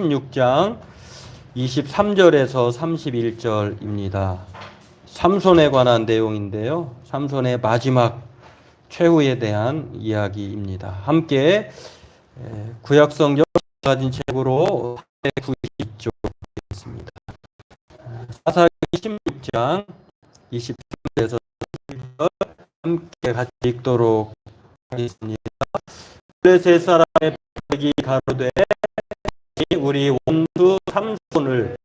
16장 23절에서 31절입니다. 삼손에 관한 내용인데요. 삼손의 마지막 최후에 대한 이야기입니다. 함께 구약성경 가진 책으로 920쪽 사사기 16장 23절에서 31절 함께 같이 읽도록 하겠습니다. 블레셋 사람의 백이 가로되 우리 원수 삼손을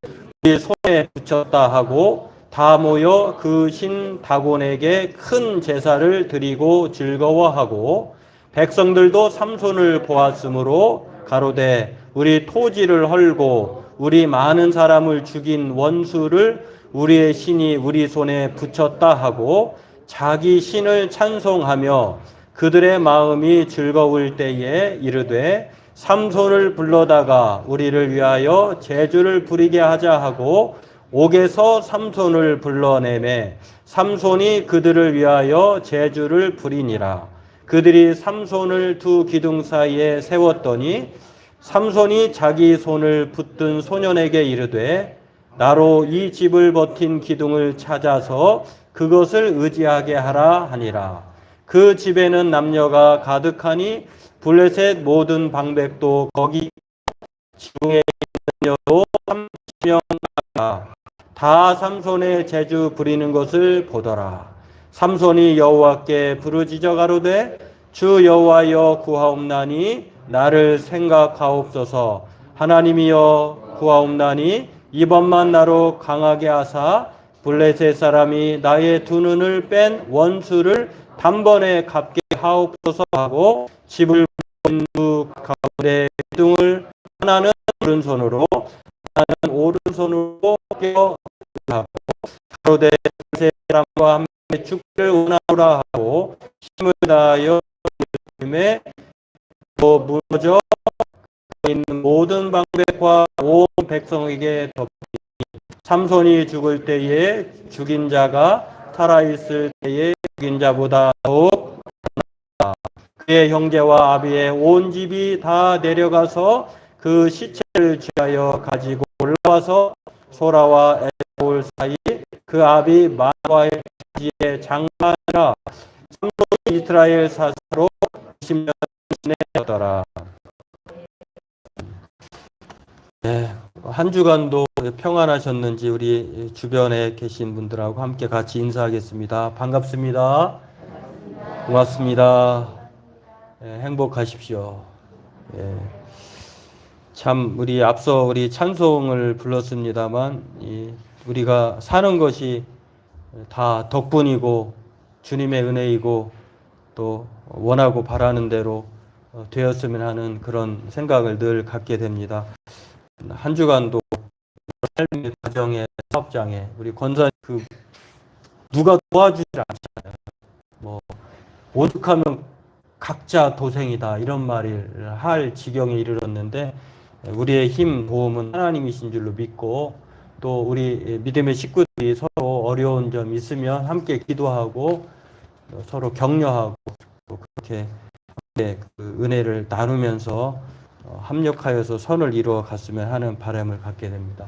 우리 손에 붙였다 하고 다 모여 그 신 다곤에게 큰 제사를 드리고 즐거워하고 백성들도 삼손을 보았으므로 가로되 우리 토지를 헐고 우리 많은 사람을 죽인 원수를 우리의 신이 우리 손에 붙였다 하고 자기 신을 찬송하며 그들의 마음이 즐거울 때에 이르되 삼손을 불러다가 우리를 위하여 제주를 부리게 하자 하고 옥에서 삼손을 불러내매 삼손이 그들을 위하여 제주를 부리니라. 그들이 삼손을 두 기둥 사이에 세웠더니 삼손이 자기 손을 붙든 소년에게 이르되 나로 이 집을 버틴 기둥을 찾아서 그것을 의지하게 하라 하니라. 그 집에는 남녀가 가득하니 블레셋 모든 방백도 거기 지붕에 있는 여도 30명 다 삼손의 제주 부리는 것을 보더라. 삼손이 여호와께 부르짖어 가로되 주 여호와여 구하옵나니 나를 생각하옵소서. 하나님이여 구하옵나니 이번만 나로 강하게 하사 블레셋 사람이 나의 두 눈을 뺀 원수를 단번에 갚게 하옵소서 하고 집을 부린 두 가운데 기둥을 하나는 오른손으로 하나는 오른손으로 껴 하고 가로되 사람과 함께 죽기를 원하노라 하고 힘을 다하여 힘에 또 무너져 있는 모든 방백과 온 백성에게 덮이 삼손이 죽을 때에 죽인 자가 살아있을 때에 죽인 자보다 더욱 많았다. 그의 형제와 아비의 온 집이 다 내려가서 그 시체를 취하여 가지고 올라와서 소라와 에사올 사이 그 아비 마과의 지에 장가하니라. 삼손이 이스라엘 사사로 20년 지내더라. 네, 한 주간도 평안하셨는지 우리 주변에 계신 분들하고 함께 같이 인사하겠습니다. 반갑습니다. 고맙습니다. 행복하십시오. 참 우리 앞서 우리 찬송을 불렀습니다만 우리가 사는 것이 다 덕분이고 주님의 은혜이고 또 원하고 바라는 대로 되었으면 하는 그런 생각을 늘 갖게 됩니다. 한 주간도 삶의 가정의 사업장에 우리 권사님 누가 도와주지 않잖아요. 오죽하면 각자 도생이다 이런 말을 할 지경에 이르렀는데 우리의 힘 도움은 하나님이신 줄로 믿고 또 우리 믿음의 식구들이 서로 어려운 점 있으면 함께 기도하고 서로 격려하고 또 그렇게 그 은혜를 나누면서 합력하여서 선을 이루어 갔으면 하는 바람을 갖게 됩니다.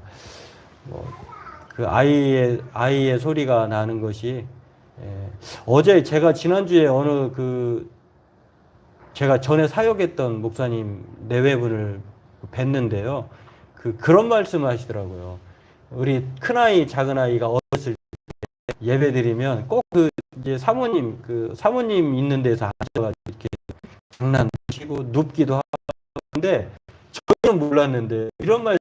그 아이의 소리가 나는 것이 어제 제가 지난주에 어느 제가 전에 사역했던 목사님 내외분을 뵀는데요. 그런 말씀을 하시더라고요. 우리 큰아이, 작은아이가 어렸을 때 예배 드리면 꼭 이제 사모님 있는 데서 앉아가지고 이렇게 장난치고 눕기도 하는데 저는 몰랐는데 이런 말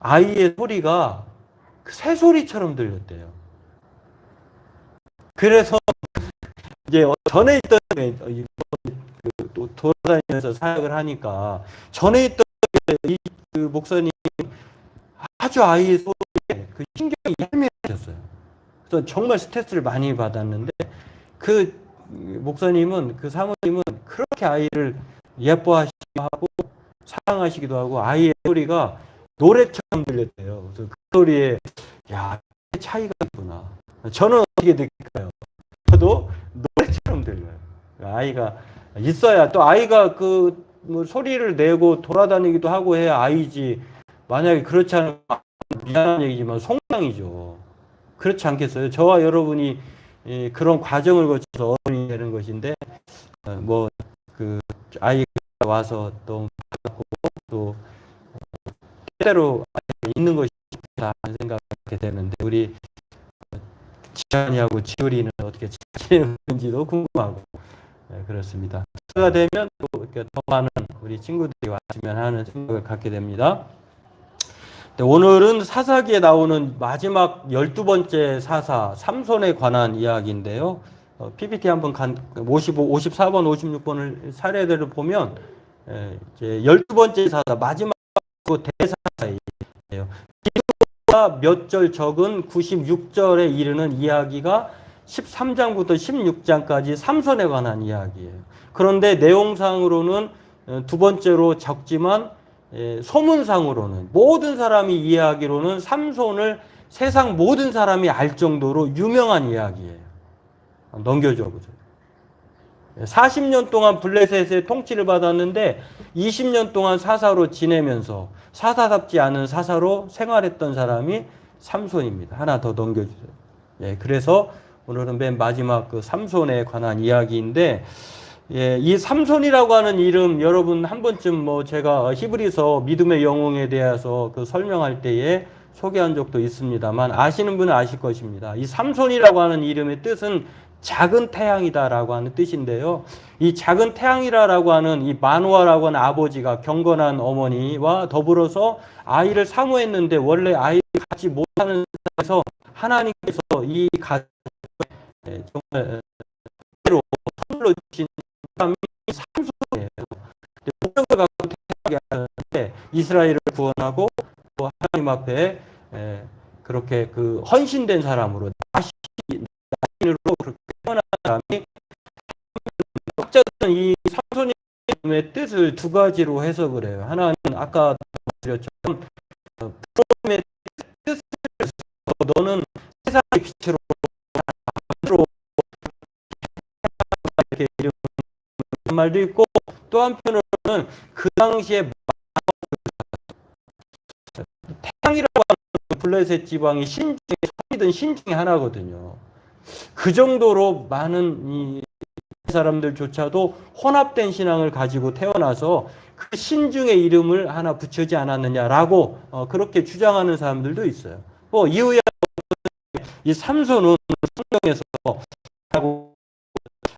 아이의 소리가 새소리처럼 들렸대요. 그래서 이제 전에 있던 돌아다니면서 사역을 하니까 전에 있던 그 목사님 아주 아이의 소리에 그 신경이 얄미워졌어요. 그래서 정말 스트레스를 많이 받았는데 그 목사님은 그 사모님은 그렇게 아이를 예뻐하시기도 하고 사랑하시기도 하고 아이의 소리가 노래처럼 들렸대요. 그래서 그 소리에 야, 차이가 있구나. 저는 어떻게 느낄까요? 저도 노래처럼 들려요. 아이가 있어야 또 아이가 뭐 소리를 내고 돌아다니기도 하고 해야 아이지. 만약에 그렇지 않으면 미안한 얘기지만 송장이죠. 그렇지 않겠어요? 저와 여러분이 그런 과정을 거쳐서 어른이 되는 것인데 뭐 그 아이가 와서 또 받고 또 때대로 있는 것이 좋다 하는 생각이 되는데 우리 지한이하고 지우리는 어떻게 지내는지도 궁금하고 그렇습니다. 가 되면 또 이렇게 더 많은 우리 친구들이 왔으면 하는 생각을 갖게 됩니다. 오늘은 사사기에 나오는 마지막 12번째 사사 삼손에 관한 이야기인데요. PPT 한번 55, 54번, 56번을 사례들을 보면 이제 12번째 사사 마지막 대사사예요. 기도가 몇 절 적은 96절에 이르는 이야기가 13장부터 16장까지 삼손에 관한 이야기예요. 그런데 내용상으로는 두 번째로 적지만 소문상으로는 모든 사람이 이야기로는 삼손을 세상 모든 사람이 알 정도로 유명한 이야기예요. 넘겨줘 보세요. 40년 동안 블레셋의 통치를 받았는데 20년 동안 사사로 지내면서 사사답지 않은 사사로 생활했던 사람이 삼손입니다. 하나 더 넘겨주세요. 예, 그래서 오늘은 맨 마지막 그 삼손에 관한 이야기인데 예, 이 삼손이라고 하는 이름 여러분 한 번쯤 뭐 제가 히브리서 믿음의 영웅에 대해서 그 설명할 때에 소개한 적도 있습니다만 아시는 분은 아실 것입니다. 이 삼손이라고 하는 이름의 뜻은 작은 태양이다라고 하는 뜻인데요. 이 작은 태양이라고 하는 이 마노아라고 하는 아버지가 경건한 어머니와 더불어서 아이를 사모했는데 원래 아이를 갖지 못하는 상황에서 하나님께서 이 가정에 정말 선물로 주신 사람이 삼손이에요. 목적을 갖고 태어나게 하는데 이스라엘을 구원하고 또 하나님 앞에 그렇게 그 헌신된 사람으로 나신으로 그렇게 태어난 사람이 학자들은 이 삼손의 뜻을 두 가지로 해석을 해요. 하나는 아까 드렸처럼 부모님의 뜻을 너는 세상의 빛으로 이렇게 이런 말도 있고 또 한편으로는 그 당시에 태양이라고 하는 블레셋 지방이 신중에 섬이든 신중의 하나거든요. 그 정도로 많은 이 사람들조차도 혼합된 신앙을 가지고 태어나서 그 신중의 이름을 하나 붙이지 않았느냐라고 그렇게 주장하는 사람들도 있어요. 뭐 이후에 이 삼손은 성경에서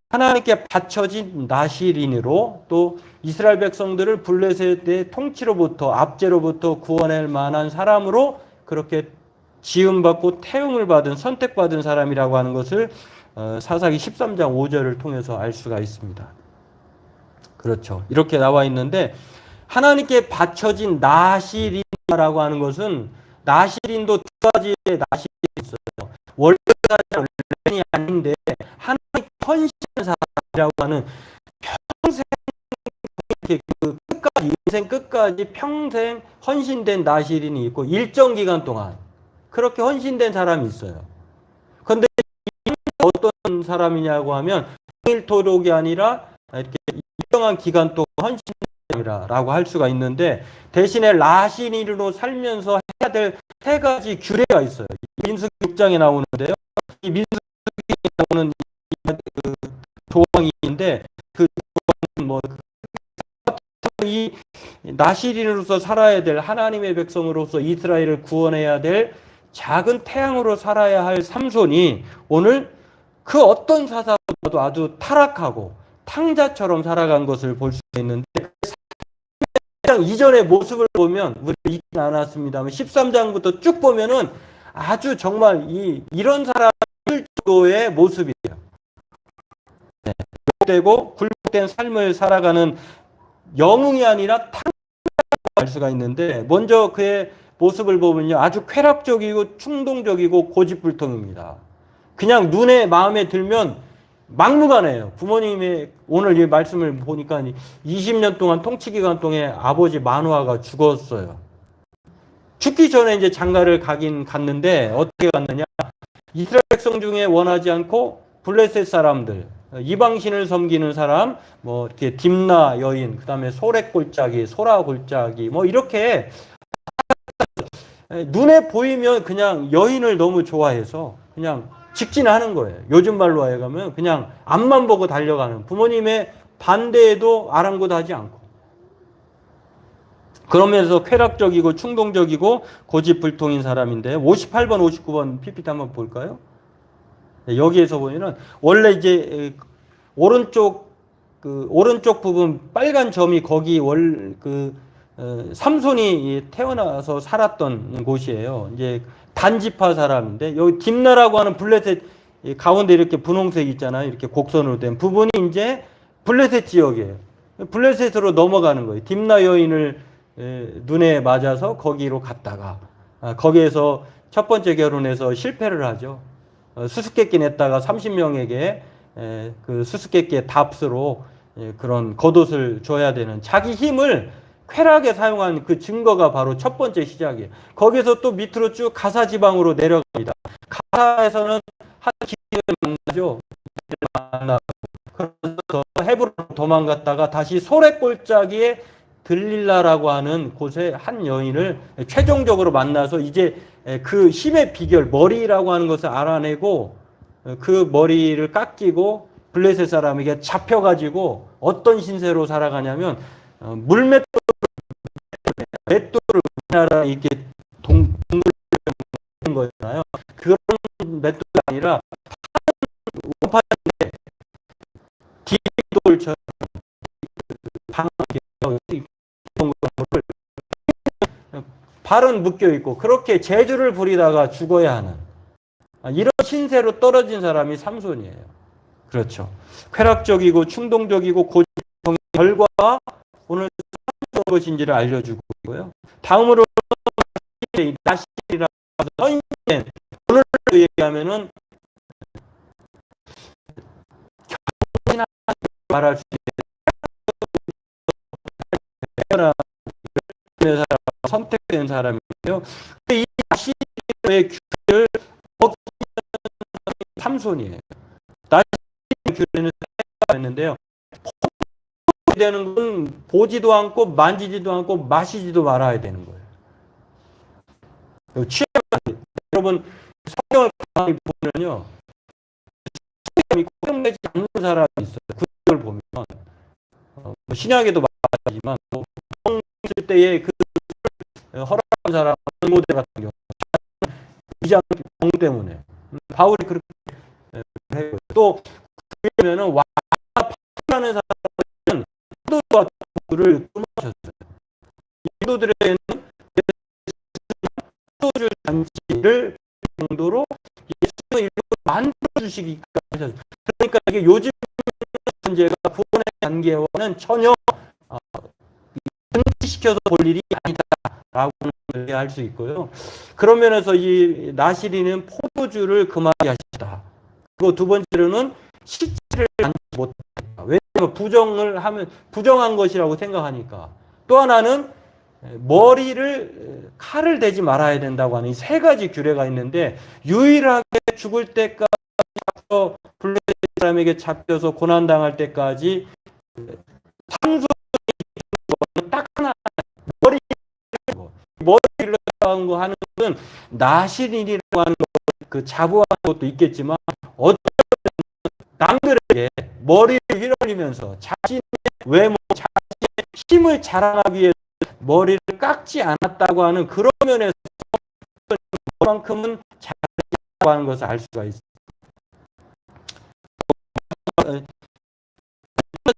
하나님께 바쳐진 나시린으로 또 이스라엘 백성들을 블레셋의 통치로부터 압제로부터 구원할 만한 사람으로 그렇게 지음받고 태움을 받은 선택받은 사람이라고 하는 것을 사사기 13장 5절을 통해서 알 수가 있습니다. 그렇죠. 이렇게 나와 있는데 하나님께 바쳐진 나시린이라고 하는 것은 나시린도 두 가지의 나시린이 있어요. 원래는 아닌데 하나님 헌신한 사람이라고 하는 평생 그 끝까지 인생 끝까지 평생 헌신된 나시린이 있고 일정 기간 동안 그렇게 헌신된 사람이 있어요. 그런데 어떤 사람이냐고 하면 일토록이 아니라 이렇게 일정한 기간 동안 헌신이라고 할 수가 있는데 대신에 라시니로 살면서 해야 될 세 가지 규례가 있어요. 민수기 6장에 나오는데요. 이 민수기에 나오는 그 조항인데 그 조항은 뭐 이 나시린으로서 살아야 될 하나님의 백성으로서 이스라엘을 구원해야 될 작은 태양으로 살아야 할 삼손이 오늘 그 어떤 사사보다도 아주 타락하고 탕자처럼 살아간 것을 볼 수 있는데 이전의 모습을 보면 우리 읽진 않았습니다만 13장부터 쭉 보면은 아주 정말 이런 사람일 정도의 모습이에요. 네. 되고 굴복된 삶을 살아가는 영웅이 아니라 탕자라고 할 수가 있는데 먼저 그의 모습을 보면요 아주 쾌락적이고 충동적이고 고집불통입니다. 그냥 눈에 마음에 들면 막무가내예요. 부모님의 오늘 이 말씀을 보니까 20년 동안 통치 기간 동안 아버지 마누아가 죽었어요. 죽기 전에 이제 장가를 가긴 갔는데 어떻게 갔느냐? 이스라엘 백성 중에 원하지 않고 블레셋 사람들 이방신을 섬기는 사람, 뭐 이렇게 딥나 여인, 그다음에 소래골짜기, 소라골짜기, 뭐 이렇게 눈에 보이면 그냥 여인을 너무 좋아해서 그냥 직진하는 거예요. 요즘 말로 하여가면 그냥 앞만 보고 달려가는, 부모님의 반대에도 아랑곳하지 않고. 그러면서 쾌락적이고 충동적이고 고집불통인 사람인데, 58번, 59번 PPT 한번 볼까요? 여기에서 보면은 원래 이제 오른쪽 부분 빨간 점이 거기 삼손이 태어나서 살았던 곳이에요. 이제 단지파 사람인데, 여기 딥나라고 하는 블레셋 가운데 이렇게 분홍색 있잖아요. 이렇게 곡선으로 된 부분이 이제 블레셋 지역이에요. 블레셋으로 넘어가는 거예요. 딥나 여인을 눈에 맞아서 거기로 갔다가 거기에서 첫 번째 결혼해서 실패를 하죠. 수수께끼 냈다가 30명에게 그 수수께끼의 답스로 그런 겉옷을 줘야 되는, 자기 힘을 쾌락에 사용한 그 증거가 바로 첫 번째 시작이에요. 거기서 또 밑으로 쭉 가사 지방으로 내려갑니다. 가사에서는 한 기회를 만나죠. 만나고 그래서 헤브론으로 도망갔다가 다시 소래골짜기에 들릴라라고 하는 곳에 한 여인을 최종적으로 만나서 이제 그 힘의 비결, 머리라고 하는 것을 알아내고 그 머리를 깎이고 블레셋 사람에게 잡혀가지고 어떤 신세로 살아가냐면 물맷돌을 우리나라 이렇게 동글동글 거잖아요. 그런 맷돌이 아니라 원판인데 디돌처럼 발은 묶여 있고 그렇게 재주를 부리다가 죽어야 하는 이런 신세로 떨어진 사람이 삼손이에요. 그렇죠. 쾌락적이고 충동적이고 고집의 결과가 오늘 어떤 것인지를 알려주고 있고요. 다음으로 나실이라고 써있는, 오늘로 얘기하면은 결혼이나 말할 수 있는 사람, 선택된 사람이에요. 이 나실의 규례를 삼손이에요. 나실의 규례는 했는데요. 되는 건 보지도 않고 만지지도 않고 마시지도 말아야 되는 거예요. 여러분 성경을 가만히 보면요, 고용되지 않는 사람이 있어요. 그걸 보면 신약에도 마찬가지지만 있을 때에 그 허락한 사람 모델 같은 경우 위장 병 때문에 바울이 그렇게 해요. 또 그러면은 와라는 사람은 사도와 도를 끊으셨어요. 이도들에게는 사도줄 잔치를 정도로 예수님의 이름을 만들어 주시기까지 하셨어요. 그러니까 이게 요즘 문제가 구원의 단계와는 전혀 등지시켜서 볼 일이 아니다라고 할 수 있고요. 그런 면에서 이 나실이는 포도주를 금하게 하시다. 그리고 두 번째로는 시체를 만지지 못하다. 왜냐하면 부정한 것이라고 생각하니까. 또 하나는 머리를 칼을 대지 말아야 된다고 하는 이 세 가지 규례가 있는데, 유일하게 죽을 때까지 블레셋 사람에게 잡혀서 고난당할 때까지 삼손이 딱 하나, 머리를 하는 거 하는 것은 나실이라고 하는 그 자부하는 것도 있겠지만, 어떤 남들에게 머리를 휘날리면서 자신의 외모, 자신의 힘을 자랑하기 위해 머리를 깎지 않았다고 하는 그런 면에서 그만큼은 잘했다고 하는 것을 알 수가 있습니다.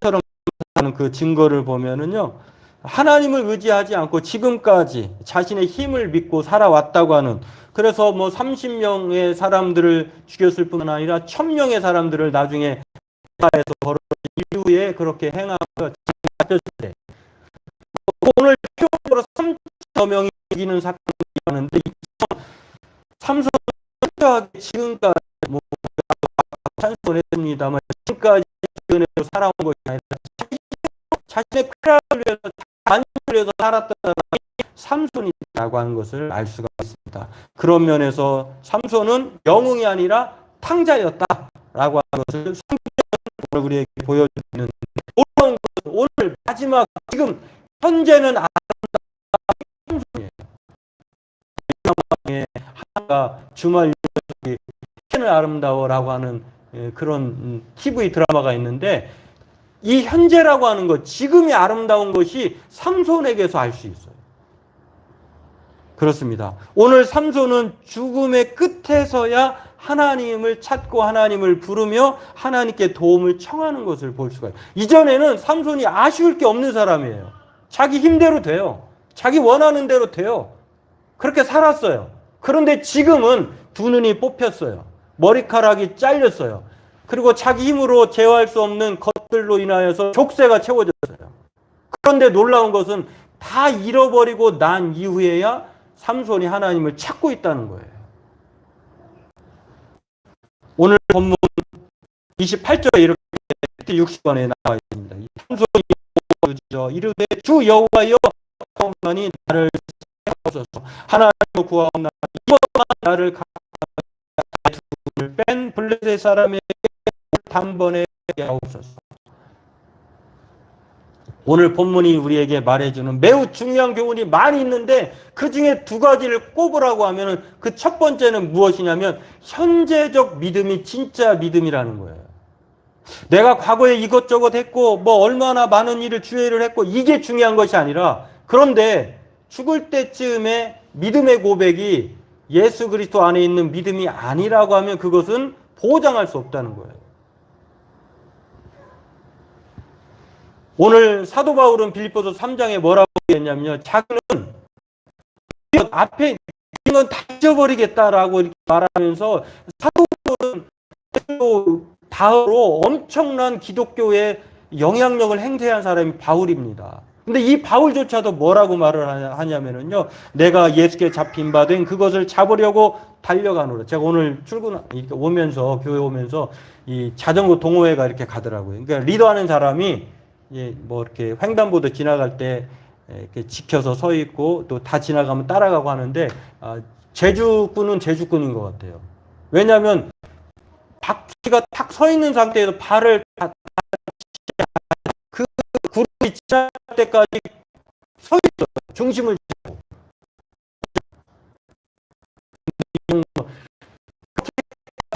처럼 하는 그 증거를 보면은요, 하나님을 의지하지 않고 지금까지 자신의 힘을 믿고 살아왔다고 하는, 그래서 뭐 30명의 사람들을 죽였을 뿐 아니라 1000명의 사람들을 나중에 에서 벌어진 이후에 그렇게 행하고 잡혔을 때, 오늘 표적으로 3천 명이 죽이는 사건이 있었는데, 삼손은 철저하게 지금까지 뭐 찬송했습니다만 지금까지 은혜로 살아온 것이 아니라 자신의 쾌락을 위해서, 만족을 위해서 살았던 사람이 삼손이라고 하는 것을 알 수가 있습니다. 그런 면에서 삼손은 영웅이 아니라 탕자였다라고 하는 것을 성경은 우리에게 보여주는 놀라운 것은 오늘 마지막 지금 현재는 하나가 주말 는 아름다워라고 하는 그런 TV 드라마가 있는데 이 현재라고 하는 것, 지금이 아름다운 것이 삼손에게서 알 수 있어요. 그렇습니다. 오늘 삼손은 죽음의 끝에서야 하나님을 찾고 하나님을 부르며 하나님께 도움을 청하는 것을 볼 수가 있어요. 이전에는 삼손이 아쉬울 게 없는 사람이에요. 자기 힘대로 돼요. 자기 원하는 대로 돼요. 그렇게 살았어요. 그런데 지금은 두 눈이 뽑혔어요. 머리카락이 잘렸어요. 그리고 자기 힘으로 제어할 수 없는 것들로 인하여서 족쇄가 채워졌어요. 그런데 놀라운 것은 다 잃어버리고 난 이후에야 삼손이 하나님을 찾고 있다는 거예요. 오늘 본문 28절에 이렇게 60번에 나와 있습니다. 삼손이 이르되 주 여호와여 하오나니 나를 사하소서. 하나님을 구하옵나니 이번만 나를 둘을 뺀 블레셋 사람에게 단번에 하옵소서. 오늘 본문이 우리에게 말해주는 매우 중요한 교훈이 많이 있는데 그 중에 두 가지를 꼽으라고 하면 그 첫 번째는 무엇이냐면 현재적 믿음이 진짜 믿음이라는 거예요. 내가 과거에 이것저것 했고 뭐 얼마나 많은 일을 주의를 했고 이게 중요한 것이 아니라 그런데 죽을 때쯤에 믿음의 고백이 예수 그리스도 안에 있는 믿음이 아니라고 하면 그것은 보장할 수 없다는 거예요. 오늘 사도 바울은 빌립보서 3장에 뭐라고 했냐면요. 자기는 앞에 있는 건 다 잊어버리겠다라고 이렇게 말하면서 사도 바울은 다음으로 엄청난 기독교의 영향력을 행사한 사람이 바울입니다. 근데 이 바울조차도 뭐라고 말을 하냐면요. 내가 예수께 잡힌 바 된 그것을 잡으려고 달려가노라. 제가 오늘 오면서, 교회 오면서 이 자전거 동호회가 이렇게 가더라고요. 그러니까 리더하는 사람이 뭐 이렇게 횡단보도 지나갈 때 이렇게 지켜서 서 있고 또 다 지나가면 따라가고 하는데 제주꾼은 제주꾼인 것 같아요. 왜냐하면 바퀴가 탁 서 있는 상태에서 발을 그 구름이 지날 때까지 서 있어요. 중심을 잡고.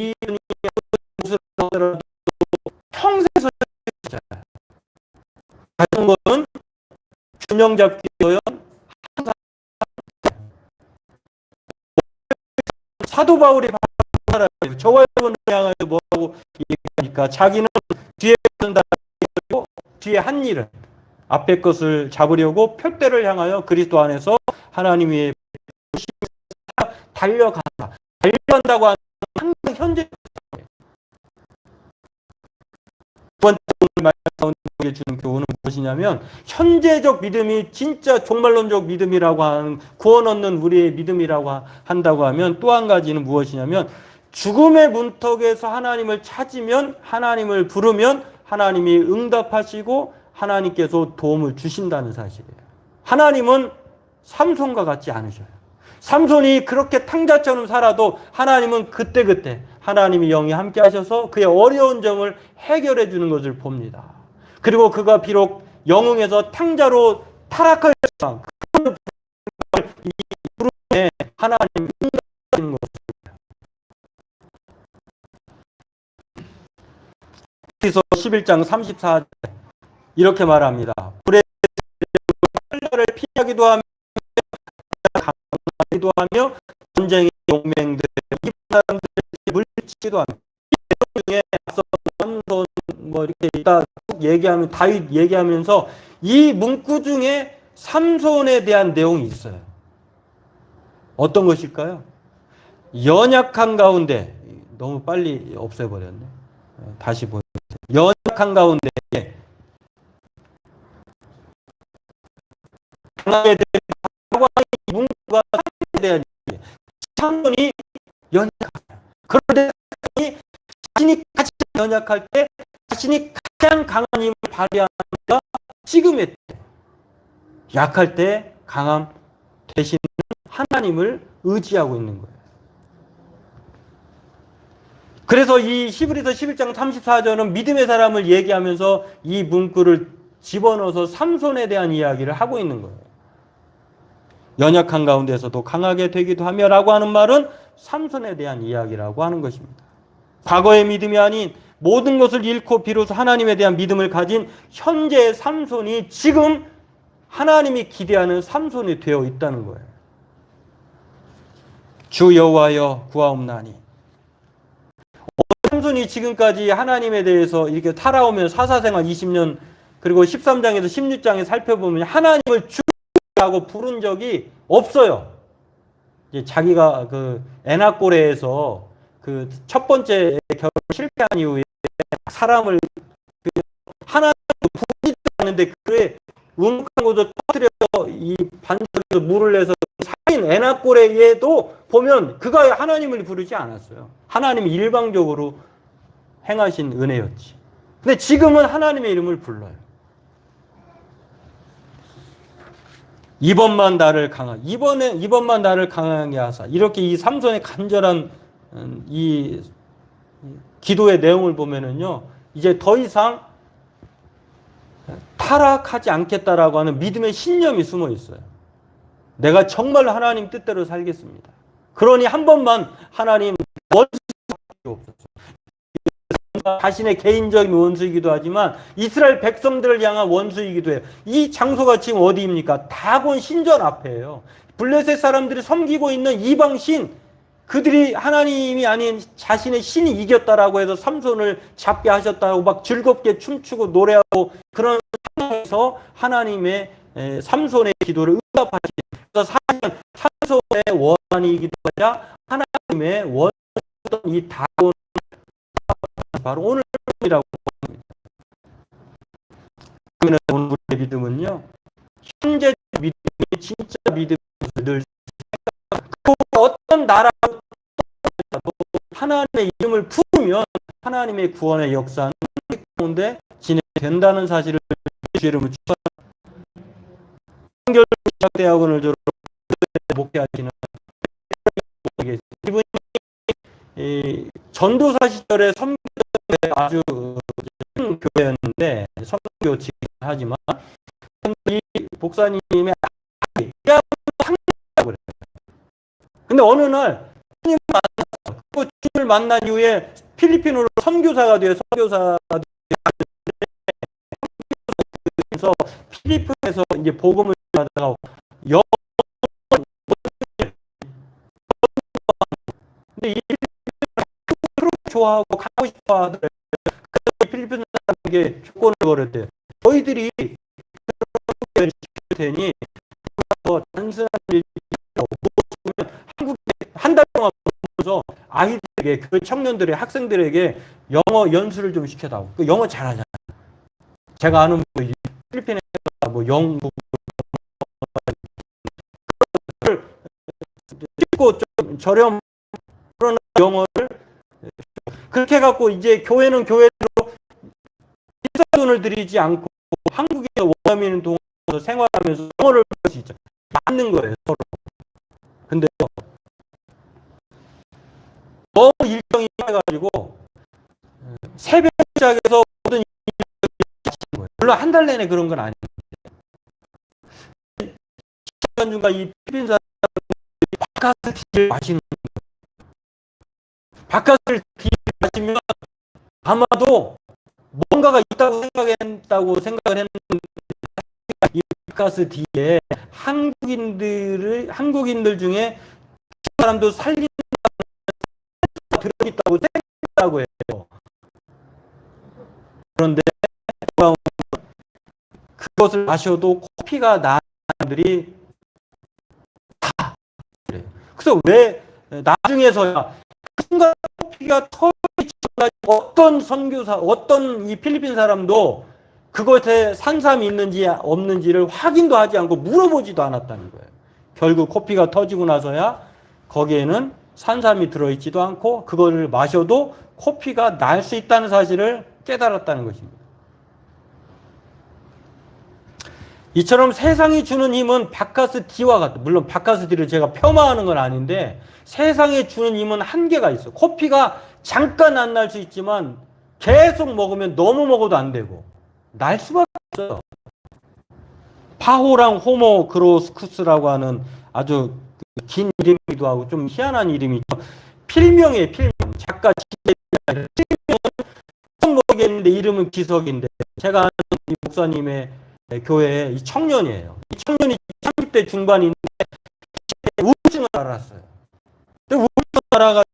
이 평생 서 있어요. 자전거는 균형 잡기 어려운 사도 바울이 저와 여러분을 향하여 뭐라고 얘기하니까 자기는 뒤에 쓴다 뒤에 한 일은 앞에 것을 잡으려고 표대를 향하여 그리스도 안에서 하나님 위에 달려간다고 하는 항상 현재 두 번째 말씀에 주는 교훈은 무엇이냐면 현재적 믿음이 진짜 종말론적 믿음이라고 하는 구원 얻는 우리의 믿음이라고 한다고 하면 또 한 가지는 무엇이냐면 죽음의 문턱에서 하나님을 찾으면 하나님을 부르면 하나님이 응답하시고 하나님께서 도움을 주신다는 사실이에요. 하나님은 삼손과 같지 않으셔요. 삼손이 그렇게 탕자처럼 살아도 하나님은 그때그때 하나님이 영이 함께 하셔서 그의 어려운 점을 해결해 주는 것을 봅니다. 그리고 그가 비록 영웅에서 탕자로 타락하였지만 그 부름에 하나님 응답하시는 것입니다. 그래서 11장 34절 이렇게 말합니다. 불의 칼날을 피하기도 하며 강하기도 하며 전쟁의 용맹들 이 사람들을 물리치기도 하며 이 중에 삼손 뭐 이렇게 있다 얘기하면 다윗 얘기하면서 이 문구 중에 삼손에 대한 내용이 있어요. 어떤 것일까요? 연약한 가운데 너무 빨리 없애버렸네. 다시 보여주세요. 연약한 가운데 강함에 대한 문구가 삼손에 대한 얘기예요. 삼손이 연약합니다. 그런데 자신이 가장 연약할 때 자신이 가장 강한 힘을 발휘하는 가 지금의 때 약할 때 강함 대신 하나님을 의지하고 있는 거예요. 그래서 이 히브리서 11장 34절은 믿음의 사람을 얘기하면서 이 문구를 집어넣어서 삼손에 대한 이야기를 하고 있는 거예요. 연약한 가운데서도 강하게 되기도 하며 라고 하는 말은 삼손에 대한 이야기라고 하는 것입니다. 과거의 믿음이 아닌 모든 것을 잃고 비로소 하나님에 대한 믿음을 가진 현재의 삼손이 지금 하나님이 기대하는 삼손이 되어 있다는 거예요. 주 여호와여 구하옵나니. 삼손이 지금까지 하나님에 대해서 이렇게 살아오면 사사생활 20년 그리고 13장에서 16장에 살펴보면 하나님을 주라고 부른 적이 없어요. 이제 자기가 그 에나꼬레에서 그 첫 번째 결혼 실패한 이후에 사람을 하나님을 부르지도 않는데 그의 음악한 곳을 터뜨려서 이 반석에서 물을 내서 살인 에나꼬레에도 보면 그가 하나님을 부르지 않았어요. 하나님이 일방적으로 행하신 은혜였지. 근데 지금은 하나님의 이름을 불러요. 이번만 나를 강하게 하사. 이렇게 이 삼손의 간절한 이 기도의 내용을 보면은요, 이제 더 이상 타락하지 않겠다라고 하는 믿음의 신념이 숨어 있어요. 내가 정말 하나님 뜻대로 살겠습니다. 그러니 한 번만 하나님 원수밖에 없었어요. 자신의 개인적인 원수이기도 하지만 이스라엘 백성들을 향한 원수이기도 해요. 이 장소가 지금 어디입니까? 다곤 신전 앞에예요. 블레셋 사람들이 섬기고 있는 이방 신, 그들이 하나님이 아닌 자신의 신이 이겼다라고 해서 삼손을 잡게 하셨다고 막 즐겁게 춤추고 노래하고 그런 상황에서 하나님의 삼손의 기도를 응답하신, 그래서 사실은 삼손의 원한이기도 하자 하나님의 원했던 이 다곤 바로 오늘이라고 합니다. 그러면 오늘 우리의 믿음은요, 현재 믿음이 진짜 믿음을 늘 어떤 나라도 하나님의 이름을 부르면 하나님의 구원의 역사는 가운데 진행된다는 사실을 주의 이름으로 축원합니다. 한결대학원을 졸업 목회하시는 이분이 전도사 시절에 섬 아주 큰 교회였는데 선교지긴 하지만 이 목사님의 상이라고 그래요. 근데 어느 날 주님을 만났어요. 그 주님을 만난 이후에 필리핀으로 선교사가 돼요. 선교사가 돼서 필리핀에서 이제 복음을 하다가 근데 이 좋아하고 가고 싶어 하더래요. 그래서 필리핀 사람에게 조건을 걸었대요. 저희들이 시킬 테니 더 단순한 일이 없고 한국에 한 달 동안 보면서 아이들에게 그 청년들의 학생들에게 영어 연수를 좀 시켜다오. 그 영어 잘하잖아요. 제가 아는 뭐 필리핀에서 뭐 영국 찍고 좀 저렴 그런 영어를 그렇게 해갖고 이제 교회는 교회대로 비싼 돈을 들이지 않고 한국에서 원어민 동호회에서 생활하면서 영어를 배울 수 있죠. 맞는 거예요, 서로. 근데 너무 일정이 해가지고 새벽 시작해서 모든 일정이 하시는 거예요. 물론 한 달 내내 그런 건 아닌데 중간중간 이 필리핀 사람들이 바카스티를 마시는 거예요. 바카스를 마시면 아마도 뭔가가 있다고 생각을 했는데 이 바카스 뒤에 한국인들 중에 사람도 살린다고 들어있다고 생각하고 해요. 그런데 그것을 마셔도 코피가 나는 사람들이 다 그래요. 그래서 왜 나중에서야 그 순간 코피가 터지기 전까지 어떤 선교사, 어떤 이 필리핀 사람도 그것에 산삼이 있는지 없는지를 확인도 하지 않고 물어보지도 않았다는 거예요. 결국 코피가 터지고 나서야 거기에는 산삼이 들어있지도 않고 그거를 마셔도 코피가 날 수 있다는 사실을 깨달았다는 것입니다. 이처럼 세상이 주는 힘은 바카스 D와 같다. 물론 바카스 D를 제가 폄하하는 건 아닌데 세상에 주는 힘은 한계가 있어. 코피가 잠깐 안 날 수 있지만 계속 먹으면 너무 먹어도 안 되고 날 수밖에 없어요. 파호랑 호모그로스쿠스라고 하는 아주 긴 이름이기도 하고 좀 희한한 이름이죠. 필명이에요, 필명. 작가 필명은 처음 모르겠는데 이름은 기석인데 제가 아는 이 목사님의 교회의 이 청년이에요. 이 청년이 30대 중반인데 우울증을 알았어요. 근데 우울증을 알아가지고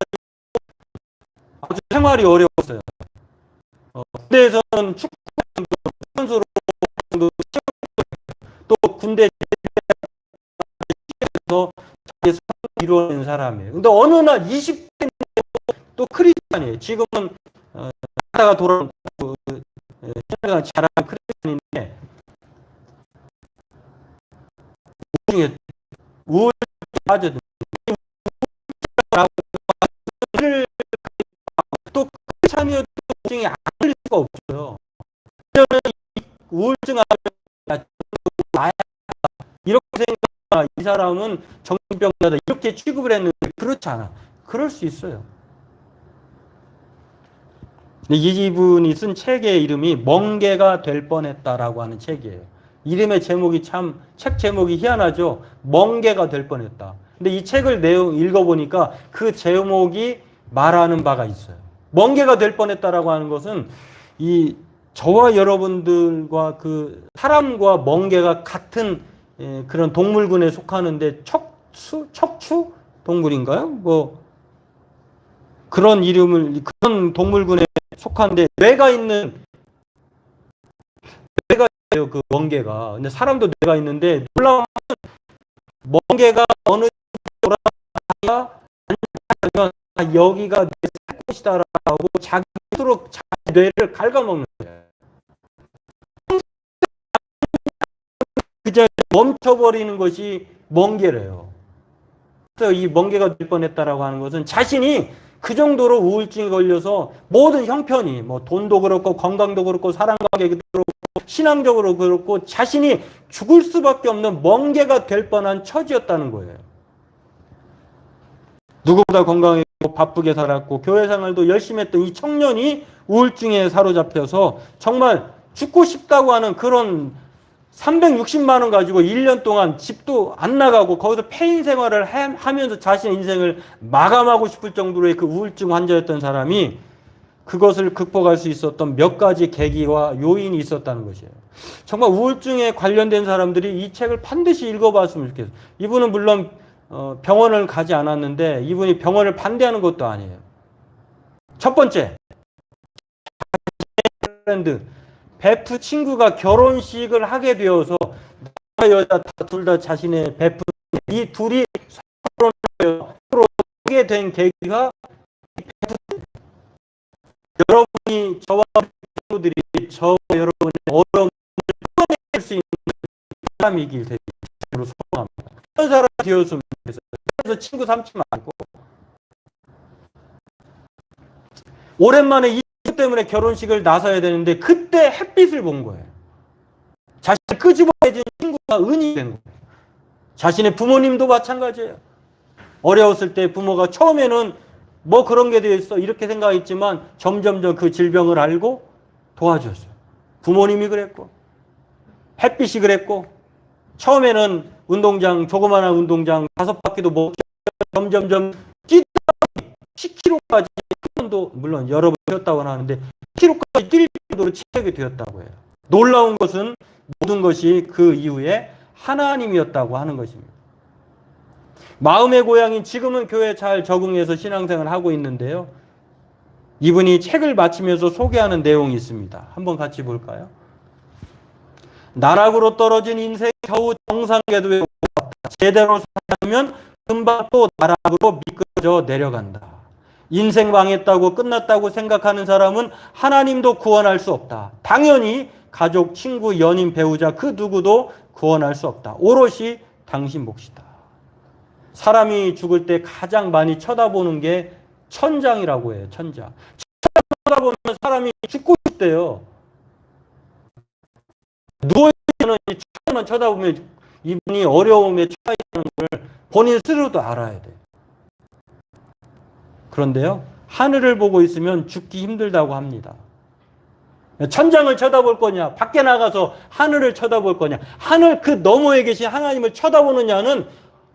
아주 생활이 어려웠어요. 군대에서는 축구 선수로 또 군대에서 자기 성을 이루어낸 사람이에요. 근데 어느 날 20대인데 또 크리스찬이에요. 지금은 나라가 돌아온 신앙을 잘하는 크리스찬인데 우울증에 빠져든 또 크리스찬이어도 우울증이 안 걸릴 수가 없어요. 우울증 하면 이렇게 생각하면 이 사람은 정신병자다 이렇게 취급을 했는데 그렇지 않아. 그럴 수 있어요. 이분이 쓴 책의 이름이 멍게가 될 뻔했다라고 하는 책이에요. 이름의 제목이 참 책 제목이 희한하죠. 멍게가 될 뻔했다. 근데 이 책을 읽어보니까 그 제목이 말하는 바가 있어요. 멍게가 될 뻔했다라고 하는 것은 이 저와 여러분들과 그 사람과 멍게가 같은 그런 동물군에 속하는데 척추 동물인가요? 뭐 그런 이름을 그런 동물군에 속한데 뇌가 있는 뇌가 있어요. 그 멍게가. 근데 사람도 뇌가 있는데 놀라운 멍게가 어느 돌아다니가 앉으면 여기가 내 살곳이다라고 자기 스스로 자기 뇌를 갉아먹는 거예요. 그 자리에 멈춰버리는 것이 멍게래요. 그래서 이 멍게가 될 뻔했다라고 하는 것은 자신이 그 정도로 우울증에 걸려서 모든 형편이 뭐 돈도 그렇고 건강도 그렇고 사랑관계도 그렇고 신앙적으로 그렇고 자신이 죽을 수밖에 없는 멍게가 될 뻔한 처지였다는 거예요. 누구보다 건강했고 바쁘게 살았고 교회 생활도 열심히 했던 이 청년이 우울증에 사로잡혀서 정말 죽고 싶다고 하는 그런 360만 원 가지고 1년 동안 집도 안 나가고 거기서 폐인 생활을 하면서 자신의 인생을 마감하고 싶을 정도로의 그 우울증 환자였던 사람이 그것을 극복할 수 있었던 몇 가지 계기와 요인이 있었다는 것이에요. 정말 우울증에 관련된 사람들이 이 책을 반드시 읽어봤으면 좋겠어요. 이분은 물론 병원을 가지 않았는데 이분이 병원을 반대하는 것도 아니에요. 첫 번째, 프렌드 베프 친구가 결혼식을 하게 되어서 남자 여자 둘 다 자신의 베프 이 둘이 서로 하게 된 계기가 여러분이 저와 친구들이 저와 여러분의 어려움을 풀어낼 수 있는 사람이길 대로 소망합니다. 그런 사람이 되었으면 좋겠어요. 그래서 친구 삼지 말고 오랜만에 이 때문에 결혼식을 나서야 되는데 그때 햇빛을 본 거예요. 자신을 끄집어내준 친구가 은이 된 거예요. 자신의 부모님도 마찬가지예요. 어려웠을 때 부모가 처음에는 뭐 그런 게 되어 있어 이렇게 생각했지만 점점점 그 질병을 알고 도와줬어요. 부모님이 그랬고 햇빛이 그랬고 처음에는 운동장 조그마한 운동장 5바퀴도 못 점점점 뛰다 10km까지 도 물론 여러 번 뛰었다고 하는데 10km까지 뛸 정도로 체력이 되었다고 해요. 놀라운 것은 모든 것이 그 이후에 하나님이었다고 하는 것입니다. 마음의 고향인 지금은 교회에 잘 적응해서 신앙생활을 하고 있는데요. 이분이 책을 마치면서 소개하는 내용이 있습니다. 한번 같이 볼까요? 나락으로 떨어진 인생 겨우 정상궤도에 올랐다. 제대로 살면 금방 또 나락으로 미끄러져 내려간다. 인생 망했다고 끝났다고 생각하는 사람은 하나님도 구원할 수 없다. 당연히 가족, 친구, 연인, 배우자 그 누구도 구원할 수 없다. 오롯이 당신 몫이다. 사람이 죽을 때 가장 많이 쳐다보는 게 천장이라고 해요. 천장. 쳐다보면 사람이 죽고 싶대요. 누워있는 천장만 쳐다보면 이분이 어려움에 처해 있는 걸 본인 스스로도 알아야 돼요. 그런데요, 하늘을 보고 있으면 죽기 힘들다고 합니다. 천장을 쳐다볼 거냐, 밖에 나가서 하늘을 쳐다볼 거냐, 하늘 그 너머에 계신 하나님을 쳐다보느냐는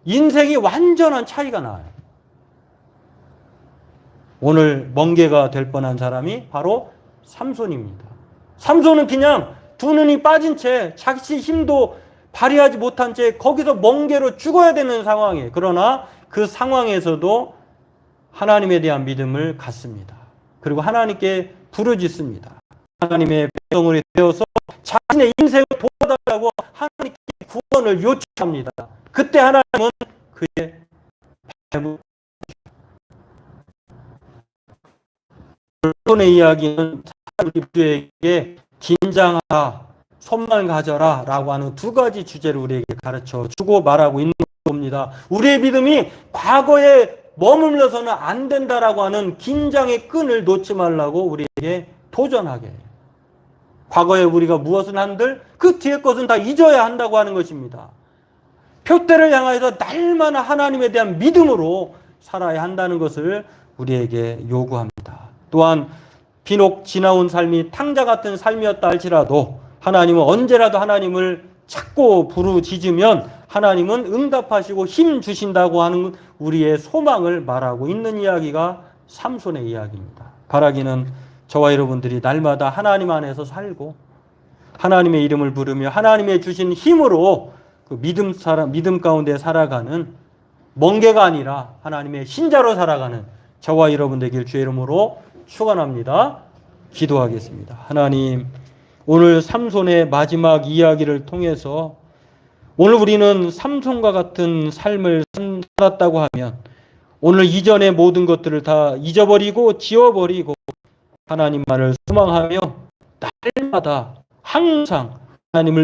인생이 완전한 차이가 나요. 오늘 멍게가 될 뻔한 사람이 바로 삼손입니다. 삼손은 그냥 두 눈이 빠진 채 자기 힘도 발휘하지 못한 채 거기서 멍게로 죽어야 되는 상황이에요. 그러나 그 상황에서도 하나님에 대한 믿음을 갖습니다. 그리고 하나님께 부르짖습니다. 하나님의 백성이 되어서 자신의 인생을 도와달라고 하나님께 구원을 요청합니다. 그때 하나님은 그의 손의 이야기는 우리 모두에게 긴장하라, 손만 가져라 라고 하는 두 가지 주제를 우리에게 가르쳐 주고 말하고 있는 겁니다. 우리의 믿음이 과거에 머물러서는 안 된다라고 하는 긴장의 끈을 놓지 말라고 우리에게 도전하게 해요. 과거에 우리가 무엇을 한들 그 뒤의 것은 다 잊어야 한다고 하는 것입니다. 표대를 향하여서 날마다 하나님에 대한 믿음으로 살아야 한다는 것을 우리에게 요구합니다. 또한 비록 지나온 삶이 탕자 같은 삶이었다 할지라도 하나님은 언제라도 하나님을 찾고 부르짖으면 하나님은 응답하시고 힘 주신다고 하는 우리의 소망을 말하고 있는 이야기가 삼손의 이야기입니다. 바라기는 저와 여러분들이 날마다 하나님 안에서 살고 하나님의 이름을 부르며 하나님의 주신 힘으로 그 믿음 가운데 살아가는 멍게가 아니라 하나님의 신자로 살아가는 저와 여러분 되길 주의 이름으로 축원합니다. 기도하겠습니다. 하나님, 오늘 삼손의 마지막 이야기를 통해서 오늘 우리는 삼손과 같은 삶을 살았다고 하면 오늘 이전의 모든 것들을 다 잊어버리고 지워버리고 하나님만을 소망하며 날마다 항상 하나님을